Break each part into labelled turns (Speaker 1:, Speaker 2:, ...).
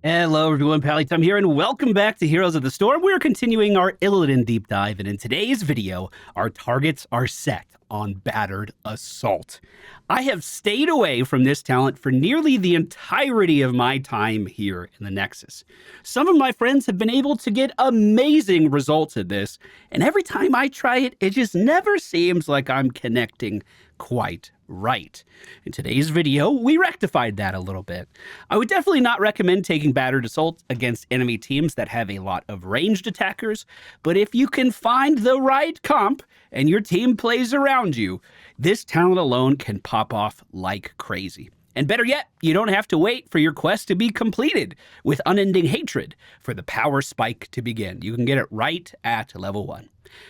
Speaker 1: Hello everyone, MFPallytime here, and welcome back to Heroes of the Storm. We're continuing our Illidan deep dive, and in today's video, our targets are set on Battered Assault. I have stayed away from this talent for nearly the entirety of my time here in the Nexus. Some of my friends have been able to get amazing results at this, and every time I try it, it just never seems like I'm connecting quite right. In today's video, we rectified that a little bit. I would definitely not recommend taking Battered Assault against enemy teams that have a lot of ranged attackers, but if you can find the right comp and your team plays around you, this talent alone can pop off like crazy. And better yet, you don't have to wait for your quest to be completed with unending hatred for the power spike to begin. You can get it right at level 1.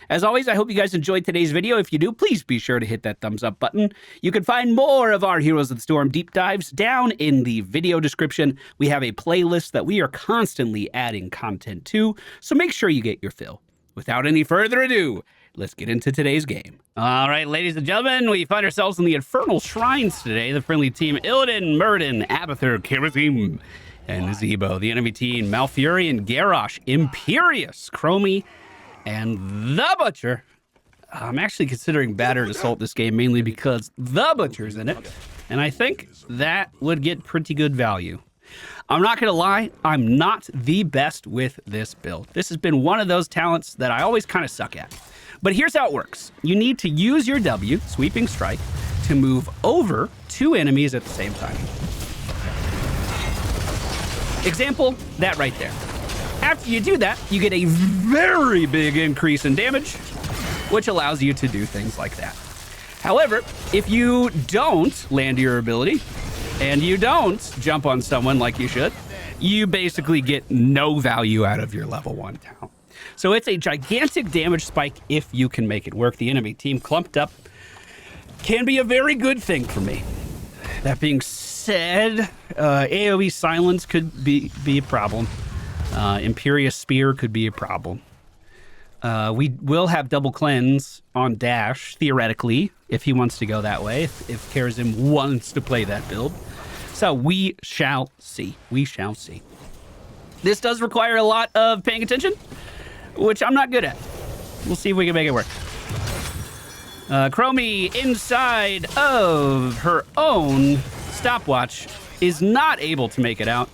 Speaker 1: As always, I hope you guys enjoyed today's video. If you do, please be sure to hit that thumbs up button. You can find more of our Heroes of the Storm deep dives down in the video description. We have a playlist that we are constantly adding content to, so make sure you get your fill. Without any further ado, let's get into today's game. All right, ladies and gentlemen, we find ourselves in the Infernal Shrines today. The friendly team, Illidan, Murden, Abathur, Kerosene, and Zebo. The enemy team, Malfurion, Garrosh, Imperious, Chromie, and the Butcher. I'm actually considering Battered Assault this game mainly because the Butcher's in it, and I think that would get pretty good value. I'm not going to lie, I'm not the best with this build. This has been one of those talents that I always kind of suck at. But here's how it works. You need to use your W, Sweeping Strike, to move over 2 enemies at the same time. Example, that right there. After you do that, you get a very big increase in damage, which allows you to do things like that. However, if you don't land your ability, and you don't jump on someone like you should, you basically get no value out of your level 1 talent. So it's a gigantic damage spike if you can make it work. The enemy team clumped up can be a very good thing for me. That being said, AoE silence could be a problem. Imperious Spear could be a problem. We will have double cleanse on Dash, theoretically, if he wants to go that way, if Kerosene wants to play that build. So we shall see. We shall see. This does require a lot of paying attention, which I'm not good at. We'll see if we can make it work. Chromie, inside of her own stopwatch, is not able to make it out.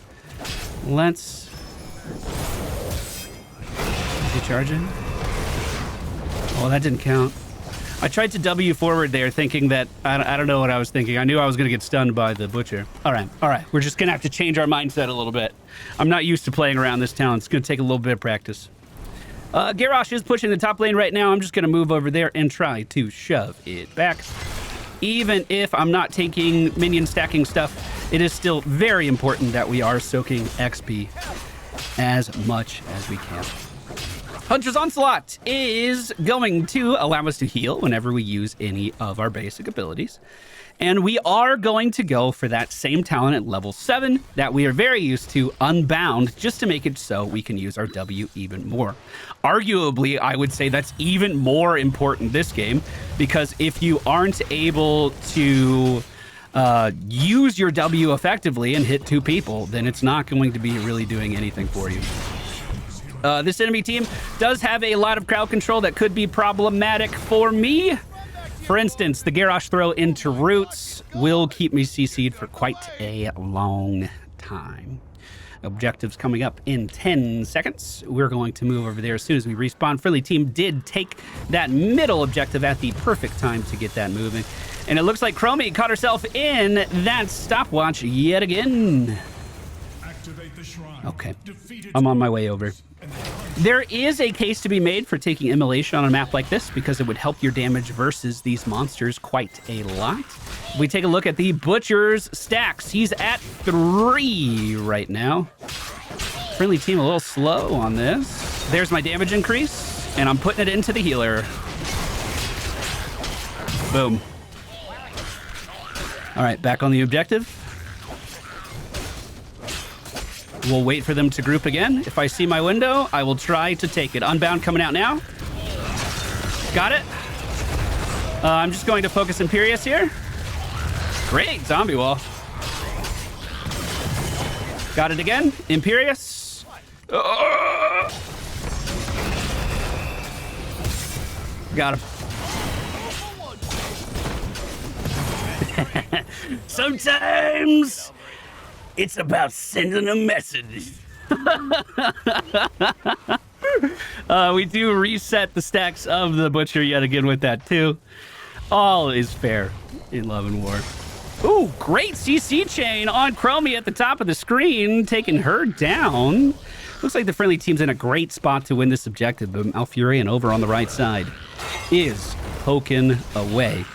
Speaker 1: Let's... Is he charging? Oh, that didn't count. I tried to W forward there thinking that, I don't know what I was thinking. I knew I was going to get stunned by the Butcher. All right. We're just going to have to change our mindset a little bit. I'm not used to playing around this talent. It's going to take a little bit of practice. Garrosh is pushing the top lane right now. I'm just going to move over there and try to shove it back. Even if I'm not taking minion stacking stuff, it is still very important that we are soaking XP as much as we can. Hunter's Onslaught is going to allow us to heal whenever we use any of our basic abilities. And we are going to go for that same talent at level 7 that we are very used to, Unbound, just to make it so we can use our W even more. Arguably, I would say that's even more important this game, because if you aren't able to use your W effectively and hit 2 people, then it's not going to be really doing anything for you. This enemy team does have a lot of crowd control that could be problematic for me. For instance, the Garrosh throw into roots will keep me CC'd for quite a long time. Objectives coming up in 10 seconds. We're going to move over there as soon as we respawn. Friendly team did take that middle objective at the perfect time to get that moving. And it looks like Chromie caught herself in that stopwatch yet again. Okay, I'm on my way over. There is a case to be made for taking Immolation on a map like this because it would help your damage versus these monsters quite a lot. If we take a look at the Butcher's stacks, he's at 3 right now. Friendly team a little slow on this. There's my damage increase, and I'm putting it into the healer. Boom. All right, back on the objective. We'll wait for them to group again. If I see my window, I will try to take it. Unbound coming out now. Got it. I'm just going to focus Imperious here. Great zombie wall. Got it again. Imperious. Got him. Sometimes it's about sending a message. We do reset the stacks of the Butcher yet again with that too. All is fair in Love and War. Ooh, great CC chain on Chromie at the top of the screen, taking her down. Looks like the friendly team's in a great spot to win this objective, but Malfurion over on the right side is poking away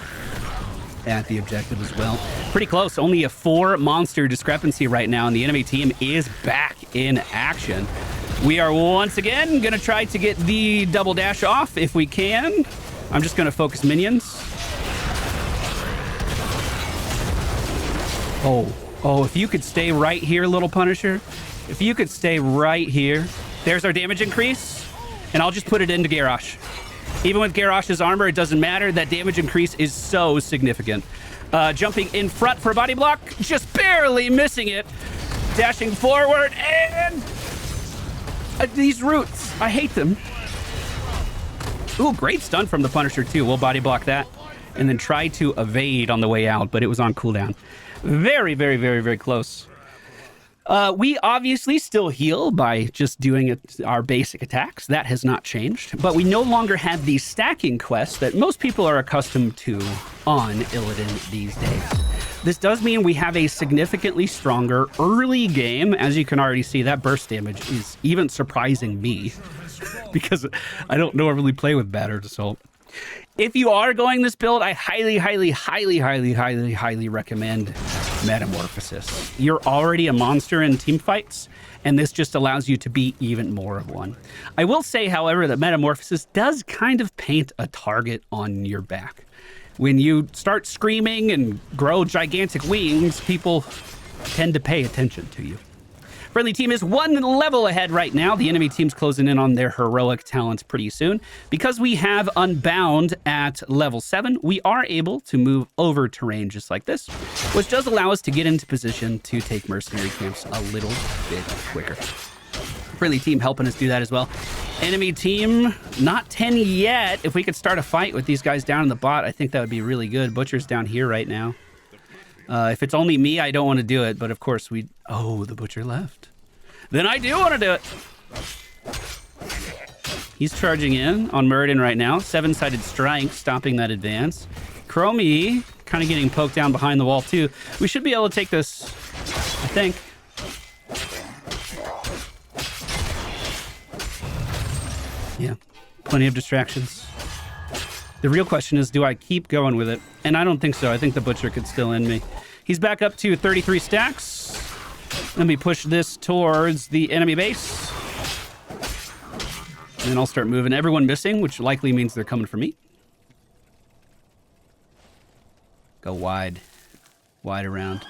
Speaker 1: at the objective as well. Pretty close, only a 4 monster discrepancy right now, and the enemy team is back in action. We are once again gonna try to get the double dash off if we can. I'm just gonna focus minions. Oh, if you could stay right here, little Punisher. If you could stay right here. There's our damage increase, and I'll just put it into Garrosh. Even with Garrosh's armor, it doesn't matter. That damage increase is so significant. Jumping in front for body block, just barely missing it. Dashing forward, and these roots, I hate them. Ooh, great stun from the Punisher too. We'll body block that and then try to evade on the way out, but it was on cooldown. Very, very, very, very close. We obviously still heal by just doing our basic attacks. That has not changed. But we no longer have the stacking quests that most people are accustomed to on Illidan these days. This does mean we have a significantly stronger early game. As you can already see, that burst damage is even surprising me because I don't normally play with Battered Assault. If you are going this build, I highly, highly, highly, highly, highly, highly recommend Metamorphosis. You're already a monster in team fights, and this just allows you to be even more of one. I will say, however, that Metamorphosis does kind of paint a target on your back. When you start screaming and grow gigantic wings, people tend to pay attention to you. Friendly team is 1 level ahead right now. The enemy team's closing in on their heroic talents pretty soon. Because we have Unbound at level 7, we are able to move over terrain just like this, which does allow us to get into position to take mercenary camps a little bit quicker. Friendly team helping us do that as well. Enemy team, not 10 yet. If we could start a fight with these guys down in the bot, I think that would be really good. Butcher's down here right now. If it's only me, I don't want to do it, but of course we... Oh, the Butcher left. Then I do want to do it. He's charging in on Muradin right now. 7-sided strike, stopping that advance. Chromie kind of getting poked down behind the wall too. We should be able to take this, I think. Yeah, plenty of distractions. The real question is, do I keep going with it? And I don't think so. I think the Butcher could still end me. He's back up to 33 stacks. Let me push this towards the enemy base. And then I'll start moving. Everyone missing, which likely means they're coming for me. Go wide. Wide around.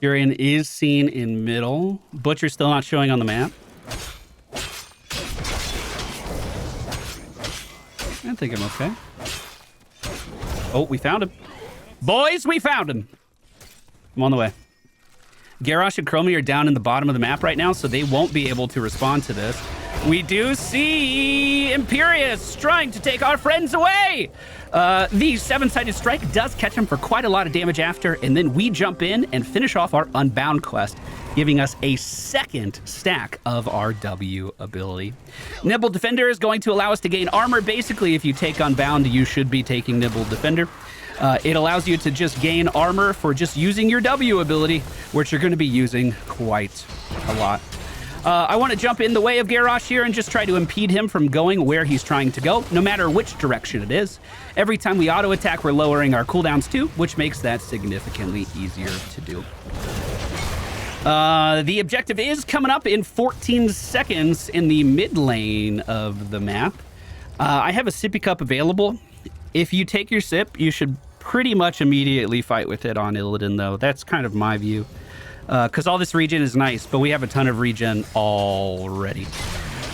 Speaker 1: Furion is seen in middle. Butcher's still not showing on the map. I think I'm okay. Oh, we found him. Boys, we found him. I'm on the way. Garrosh and Chromie are down in the bottom of the map right now, so they won't be able to respond to this. We do see Imperious trying to take our friends away. The 7-sided strike does catch him for quite a lot of damage after, and then we jump in and finish off our Unbound quest, giving us a second stack of our W ability. Nimble Defender is going to allow us to gain armor. Basically, if you take Unbound, you should be taking Nimble Defender. It allows you to just gain armor for just using your W ability, which you're going to be using quite a lot. I want to jump in the way of Garrosh here and just try to impede him from going where he's trying to go, no matter which direction it is. Every time we auto-attack, we're lowering our cooldowns too, which makes that significantly easier to do. The objective is coming up in 14 seconds in the mid lane of the map. I have a sippy cup available. If you take your sip, you should pretty much immediately fight with it on Illidan, though. That's kind of my view. Because all this regen is nice, but we have a ton of regen already.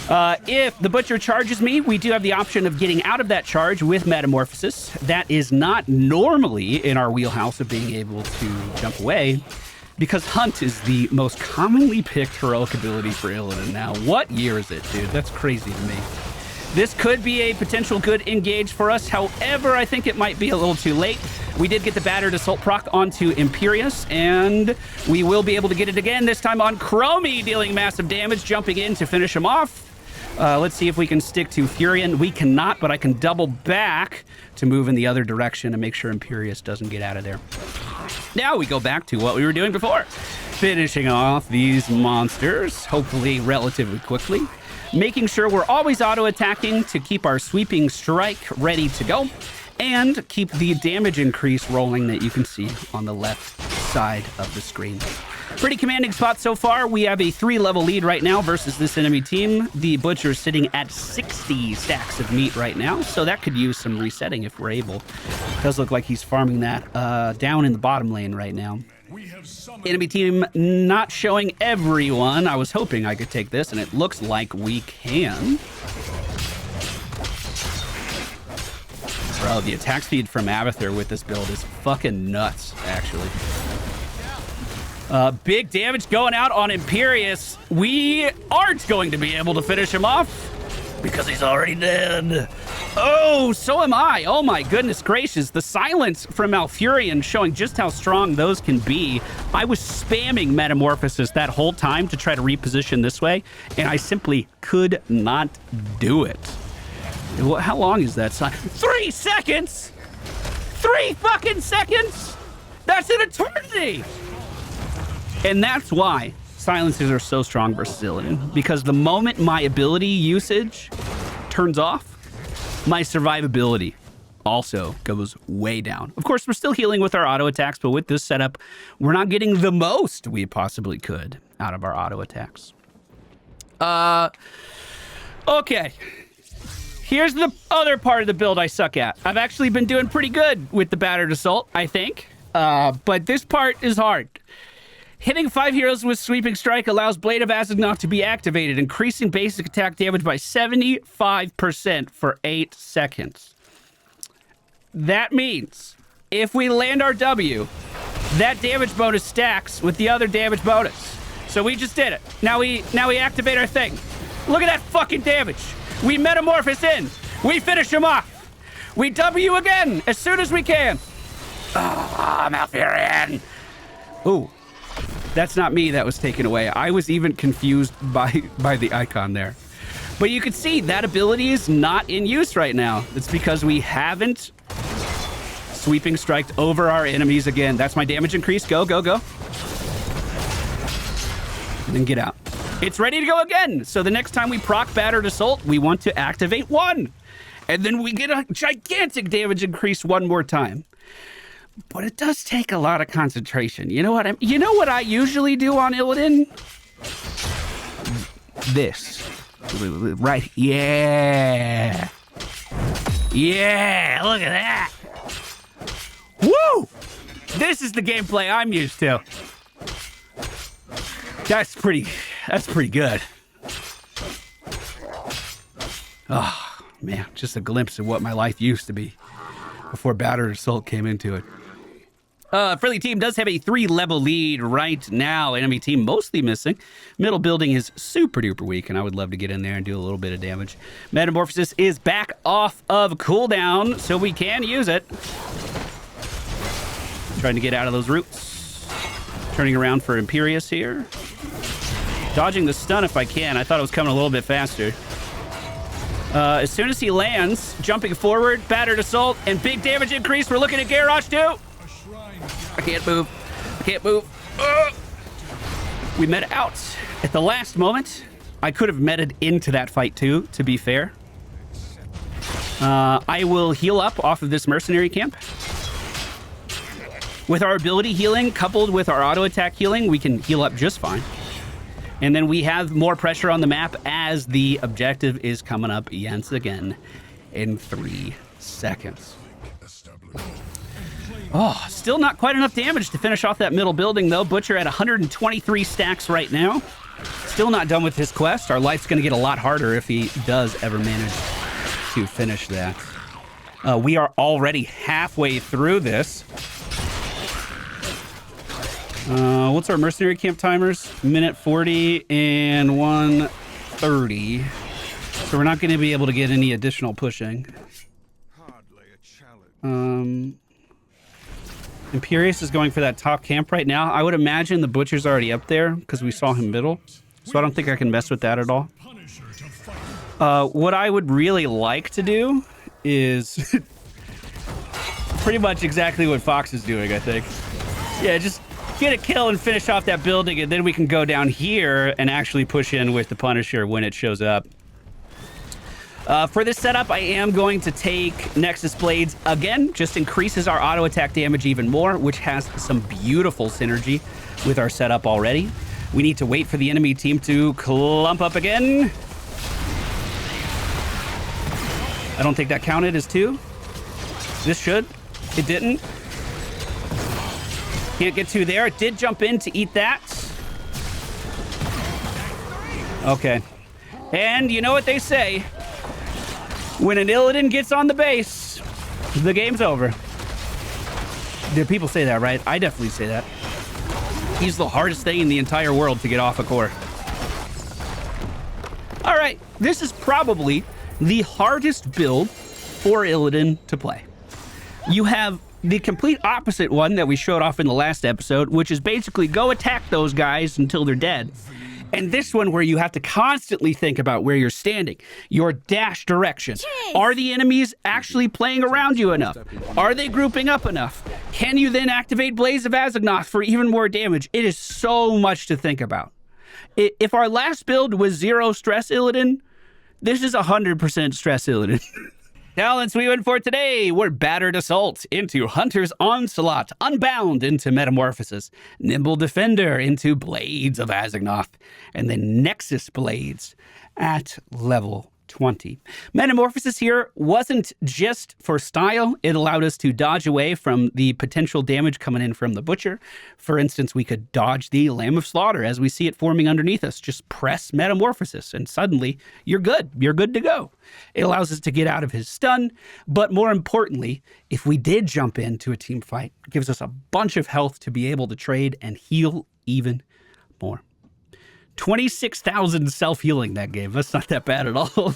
Speaker 1: If the Butcher charges me, we do have the option of getting out of that charge with Metamorphosis. That is not normally in our wheelhouse of being able to jump away. because Hunt is the most commonly picked heroic ability for Illidan now. What year is it, dude? That's crazy to me. This could be a potential good engage for us. However, I think it might be a little too late. We did get the Battered Assault proc onto Imperius, and we will be able to get it again, this time on Chromie, dealing massive damage, jumping in to finish him off. Let's see if we can stick to Furion. We cannot, but I can double back to move in the other direction and make sure Imperius doesn't get out of there. Now we go back to what we were doing before. Finishing off these monsters, hopefully relatively quickly. Making sure we're always auto-attacking to keep our sweeping strike ready to go. And keep the damage increase rolling that you can see on the left side of the screen. Pretty commanding spot so far. We have a 3-level lead right now versus this enemy team. The Butcher's sitting at 60 stacks of meat right now, so that could use some resetting if we're able. Does look like he's farming that down in the bottom lane right now. Enemy team not showing everyone. I was hoping I could take this, and it looks like we can. Bro, the attack speed from Abathur with this build is fucking nuts, actually. Big damage going out on Imperius. We aren't going to be able to finish him off because he's already dead. Oh, so am I. Oh my goodness gracious. The silence from Malfurion showing just how strong those can be. I was spamming Metamorphosis that whole time to try to reposition this way, and I simply could not do it. How long is that silence? 3 seconds! 3 fucking seconds! That's an eternity! And that's why silences are so strong versus Illidan. Because the moment my ability usage turns off, my survivability also goes way down. Of course, we're still healing with our auto attacks, but with this setup, we're not getting the most we possibly could out of our auto attacks. Okay. Here's the other part of the build I suck at. I've actually been doing pretty good with the Battered Assault, I think. But this part is hard. Hitting 5 heroes with Sweeping Strike allows Blade of Azagnoth to be activated, increasing basic attack damage by 75% for 8 seconds. That means if we land our W, that damage bonus stacks with the other damage bonus. So we just did it. Now we activate our thing. Look at that fucking damage. We metamorphose in. We finish him off. We W again as soon as we can. Oh, Malfurion. Ooh. That's not me that was taken away. I was even confused by the icon there. But you can see that ability is not in use right now. It's because we haven't Sweeping Striked over our enemies again. That's my damage increase. Go, go, go. And then get out. It's ready to go again. So the next time we proc Battered Assault, we want to activate 1. And then we get a gigantic damage increase 1 more time. But it does take a lot of concentration. You know what I usually do on Illidan? This. Right. Yeah. Yeah, look at that. Woo! This is the gameplay I'm used to. That's pretty good. Oh, man, just a glimpse of what my life used to be before Battered Assault came into it. Friendly team does have a 3-level lead right now. Enemy team mostly missing. Middle building is super duper weak, and I would love to get in there and do a little bit of damage. Metamorphosis is back off of cooldown, so we can use it. Trying to get out of those roots. Turning around for Imperius here. Dodging the stun if I can. I thought it was coming a little bit faster. As soon as he lands, jumping forward, Battered Assault, and big damage increase. We're looking at Garrosh too. I can't move. I can't move. We met out at the last moment. I could have meted into that fight too, to be fair. I will heal up off of this Mercenary camp. With our ability healing coupled with our auto attack healing, we can heal up just fine. And then we have more pressure on the map as the objective is coming up once again in 3 seconds. Oh, still not quite enough damage to finish off that middle building, though. Butcher at 123 stacks right now. Still not done with his quest. Our life's going to get a lot harder if he does ever manage to finish that. We are already halfway through this. What's our mercenary camp timers? Minute 40 and 130. So we're not going to be able to get any additional pushing. Imperius is going for that top camp right now. I would imagine the butcher's already up there because we saw him middle. So I don't think I can mess with that at all. What I would really like to do is pretty much exactly what Fox is doing, I think. Yeah, just get a kill and finish off that building, and then we can go down here and actually push in with the Punisher when it shows up. For this setup, I am going to take Nexus Blades again. Just increases our auto attack damage even more, which has some beautiful synergy with our setup already. We need to wait for the enemy team to clump up again. I don't think that counted as 2. This should. It didn't. Can't get 2 there. It did jump in to eat that. Okay. And you know what they say. When an Illidan gets on the base, the game's over. Do people say that, right? I definitely say that. He's the hardest thing in the entire world to get off a core. All right. This is probably the hardest build for Illidan to play. You have the complete opposite one that we showed off in the last episode, which is basically go attack those guys until they're dead. And this one where you have to constantly think about where you're standing, your dash direction. Are the enemies actually playing around you enough? Are they grouping up enough? Can you then activate Blaze of Azagnoth for even more damage? It is so much to think about. If our last build was 0 stress Illidan, this is 100% stress Illidan. Talents we went for today were Battered Assault into Hunter's Onslaught, Unbound into Metamorphosis, Nimble Defender into Blades of Azagnoth, and then Nexus Blades at level 20. Metamorphosis here wasn't just for style. It allowed us to dodge away from the potential damage coming in from the Butcher. For instance, we could dodge the Lamb of Slaughter as we see it forming underneath us. Just press Metamorphosis and suddenly you're good. You're good to go. It allows us to get out of his stun. But more importantly, if we did jump into a team fight, it gives us a bunch of health to be able to trade and heal even more. 26,000 self-healing that game. That's not that bad at all.